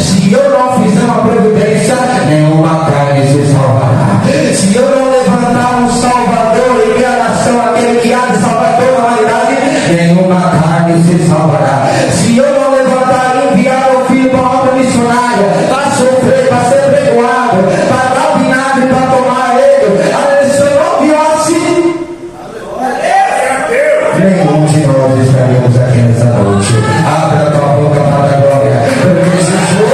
Se eu não fizer uma providência, nenhuma carne se salvará. Se eu não levantar um Salvador em minha nação, aquele que há de salvar toda a humanidade, nenhuma carne se salvará. Se eu não levantar e enviar o filho para uma obra missionária, para sofrer, para ser pregoado, para dar vinagre, para tomar ele, se eu não viesse, nenhum de nós estaríamos aqui nessa noite. Abra a tua boca para a glória, porque Jesus,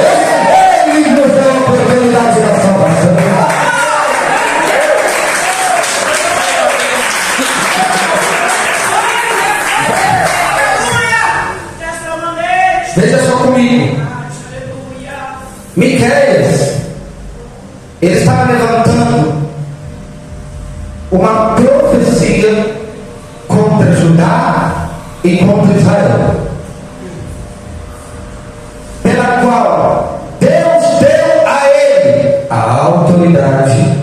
ele nos deu a oportunidade da salvação. Veja só comigo. Miqueias, ele estava levantando uma profecia contra Judá e contra Israel, pela qual Deus deu a ele a autoridade,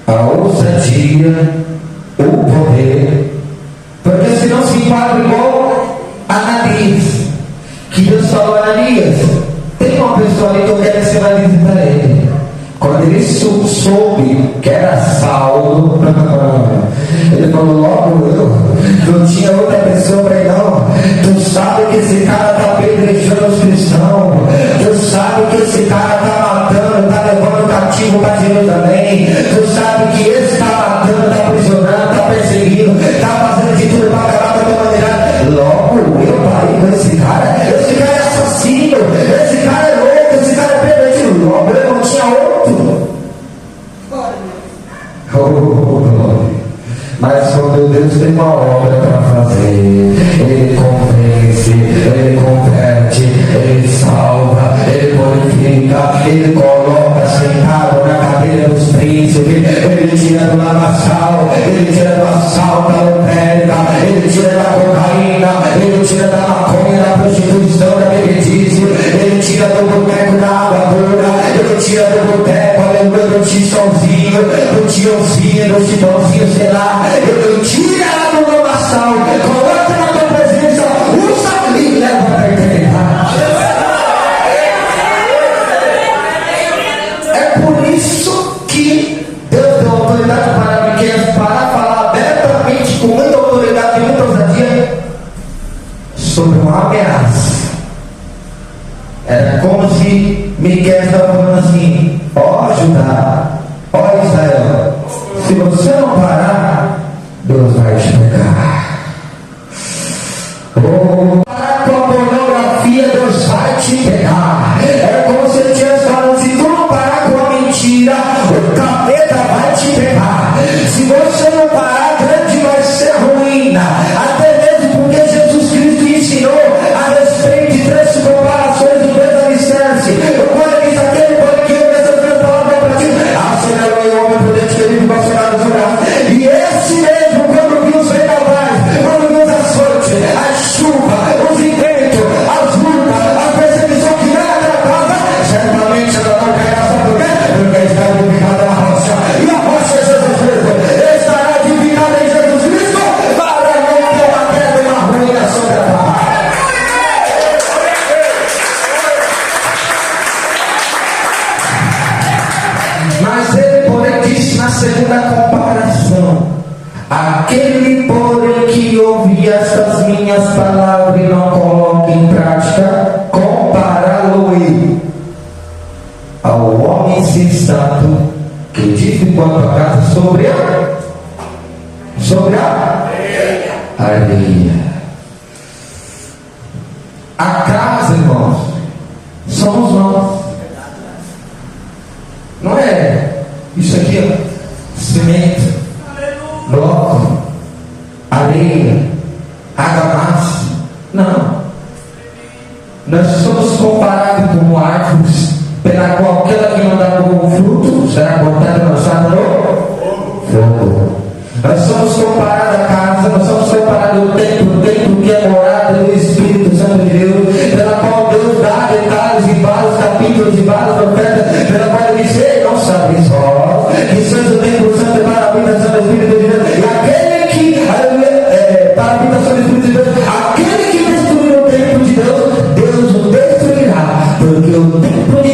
a ousadia, o poder, porque senão se enquadra igual Ananias, que Deus falou a Ananias: tem uma pessoa ali que eu quero que você vai visitar ele. Quando ele soube que era Saulo, ele falou: logo eu não tinha outra pessoa para ir, não. Tu sabe que esse cara está apedrejando os cristãos, tu sabe que esse cara está matando, está levando cativo para Jerusalém, tu sabe que esse está matando, está aprisionando, está perseguindo, está fazendo de tudo para acabar com a tua humanidade. Logo eu parei com esse cara é assassino, esse cara é louco, esse cara é pervertido. Logo eu não tinha outro. Mas quando Deus tem uma obra para fazer, Ele convence, Ele converte, Ele salva, Ele purifica, Ele coloca sentado na cadeira dos príncipes, Ele tira do lamaçal, Ele tira do assalto da lotérica, Ele tira da cocaína, Ele tira da maconha, da prostituição, da bebedice, Ele tira do boteco da água pura, Ele tira do boteco, aleluia, do tiçãozinho, do tiãozinho, do chitãozinho, sei lá, Ele tira ela do lamaçal, coloca na tua presença, usa e leva para a eternidade. É por isso que Deus deu autoridade para Miqueias para falar abertamente, com muita autoridade e muita ousadia, sobre uma ameaça. Era como se Miqueias estava falando assim: ó Judá, ó Israel, se você não parar, Deus vai te pegar. Ou parar com a pornografia, Deus vai te pegar. É como se ele estivesse falando: se tu não parar com a mentira, o capeta vai te pegar. Se você não parar, grande vai ser ruína. Até mesmo porque Jesus Cristo ensinou a respeito de 3 comparações do Deus alicerce. Quando ele diz: aquele pode que eu nessa minha palavra para ti, assinalou o homem prudente que vive passionado sobre a. E esse mesmo, quando viu os vendavais, quando viu os açoites, a chuva, os intentos, as lutas, a perseguição que vem naquela casa, certamente ela não cairá. Sabe por quê? Porque está edificada a rocha, e a rocha é Jesus Cristo. Estará edificada em Jesus Cristo para não ter uma pedra e uma ruína sobre a terra. Mas ele, porém, disse na segunda comparação: aquele, porém, que ouve estas minhas palavras e não coloca em prática, compará-lo-ei ao homem sensato que edificou a sua casa sobre a areia. A casa, irmãos, somos nós. Não é isso aqui, ó, cimento, bloco, areia, argamassa. Não. Nós somos comparados como árvores, pela qual aquela que não dá bom fruto será cortada e lançada no fogo. Nós somos comparados à casa, nós somos comparados ao templo, o templo que é morada do Espírito Santo de Deus, pela qual Deus dá detalhes e vários capítulos e várias profetas, pela qual ele diz: ei, não sabeis vós que sois o templo santo para a habitação do Espírito de Deus, e aquele que, para a habitação do Espírito de Deus, aquele que destruir o templo de Deus, Deus o destruirá, porque o templo de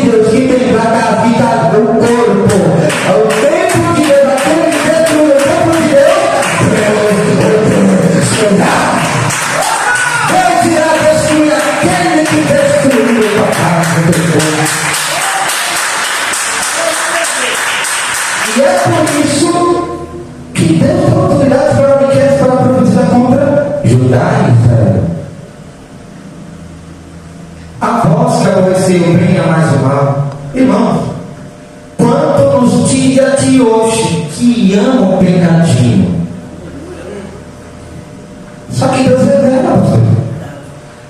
por isso que Deus tem autoridade para profetizar contra Judá e Israel. A voz que aborreceu o bem e a mais o mal. Irmãos, quanto nos dias de hoje que amam o pecadinho. Só que Deus revela você.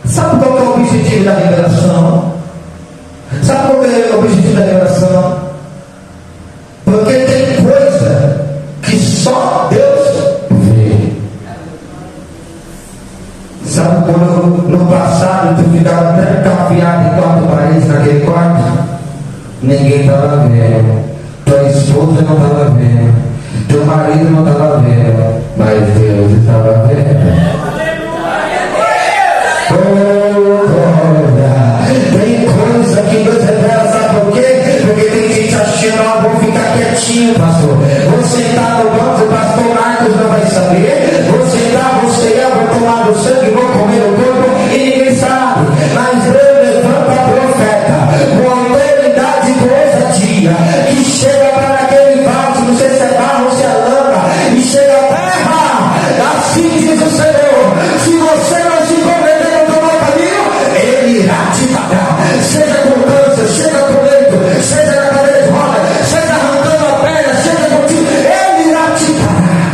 Sabe qual é o objetivo da revelação? Sabe qual é o objetivo da revelação? Porque tem coisa que só Deus vê. Sabe quando no passado tu ficava até cafiado em quatro paredes naquele quarto? Ninguém estava vendo. Tua esposa não estava vendo. Teu marido não estava vendo. Mas Deus estava vendo. Tem coisa que Deus revela, sabe por quê? Porque tem gente achando, vou ficar quietinho, pastor. Vou sentar no banco, o pastor Marcos não vai saber. Vou sentar, vou cear, vou tomar do sangue, vou comer o corpo e ninguém sabe. Mas Deus levanta a profeta com autoridade e ousadia que chega para aquele vaso, não sei se é barro ou se é lama, e chega a terra. Assim diz o Senhor: se você não se converter no meu caminho, Ele irá te pagar. Seja com câncer, seja com leito, seja na cadeira de roda, seja arrancando a perna, seja contigo, Ele irá te pagar.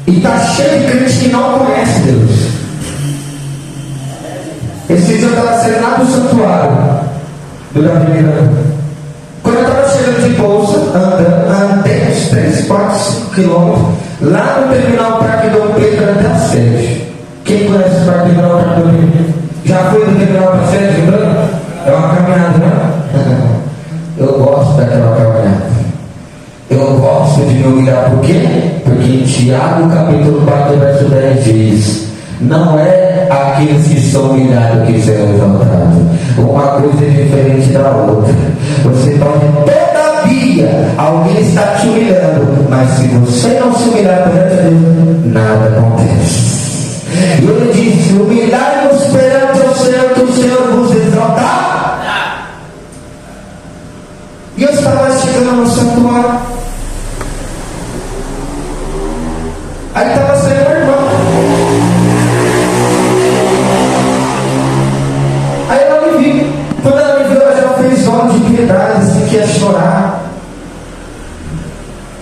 E está cheio de crente que não conhece Deus. Esse dia eu estava saindo lá do santuário do Gabriel. Quando eu estava chegando de bolsa, andei uns 3, 4, 5 quilômetros, lá no terminal Parque Dom Pedro até a sede. Quem conhece o Parque Terminal Parque Dom Pedro? Já foi do terminal para a sede, lembrando? É uma caminhada, né? Eu gosto daquela caminhada. Eu gosto de me humilhar, por quê? Porque em Tiago capítulo 4, verso 10 diz: não é aqueles que são humilhados que serão exaltados. Uma coisa é diferente da outra. Você pode, todavia, alguém está te humilhando, mas se você não se humilhar perante Deus, nada acontece. E ele disse: humilhai-vos perante o Senhor, que o Senhor vos exaltar. E eu estava chegando no santuário. Aí estava saindo a irmã. Aí ela me viu. Quando ela me viu, ela já fez olhos de piedade, assim, que ia chorar.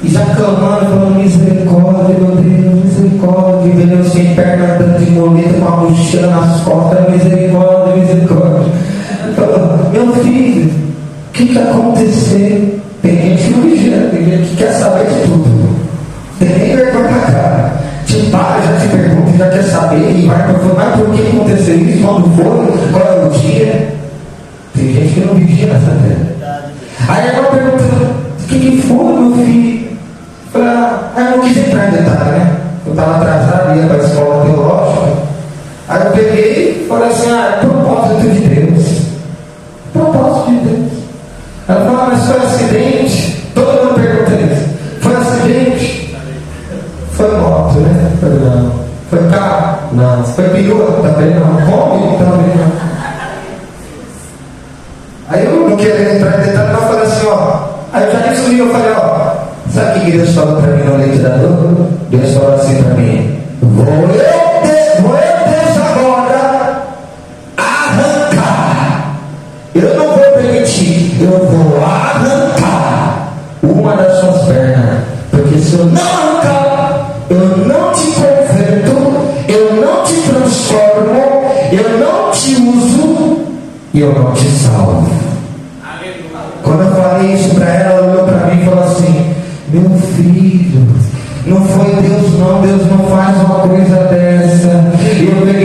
E já clamando, falando: misericórdia, meu Deus, misericórdia. E veio sem perna, andando de muleta, com a mochila nas costas: misericórdia, misericórdia. Falou: meu filho, o que aconteceu? Tem gente que não vigia, tem gente que quer saber de tudo. Tem nem vergonha na cara. Te para, já te pergunta, já quer saber, e vai para falar: mas por que aconteceu isso? Quando foi? Qual é o dia? Tem gente que não vigia nessa terra. Aí ela pergunta: o que foi, meu filho? Eu não quis entrar em detalhe, né? Eu estava atrasado, ia para a escola teológica. Aí eu peguei e falei assim: propósito de Deus. Propósito de Deus. Ela falou: mas foi acidente? Todo mundo pergunta isso. Foi acidente? Foi moto, né? Não. Foi carro? Não. Foi perua? Também não. Come? Também não. Aí eu não queria entrar em detalhe, mas eu falei assim: aí eu já resumi, eu falei: sabe o que Deus falou para mim no leite da dor? Deus falou assim para mim: vou eu Deus agora arrancar. Eu não vou permitir, eu vou arrancar uma das suas pernas. Porque se eu não arrancar, eu não te converto, eu não te transformo, eu não te uso e eu não te salvo. Quando eu falei isso para ela, ela olhou para mim e falou assim: meu filho, não foi Deus não faz uma coisa dessa. E eu peguei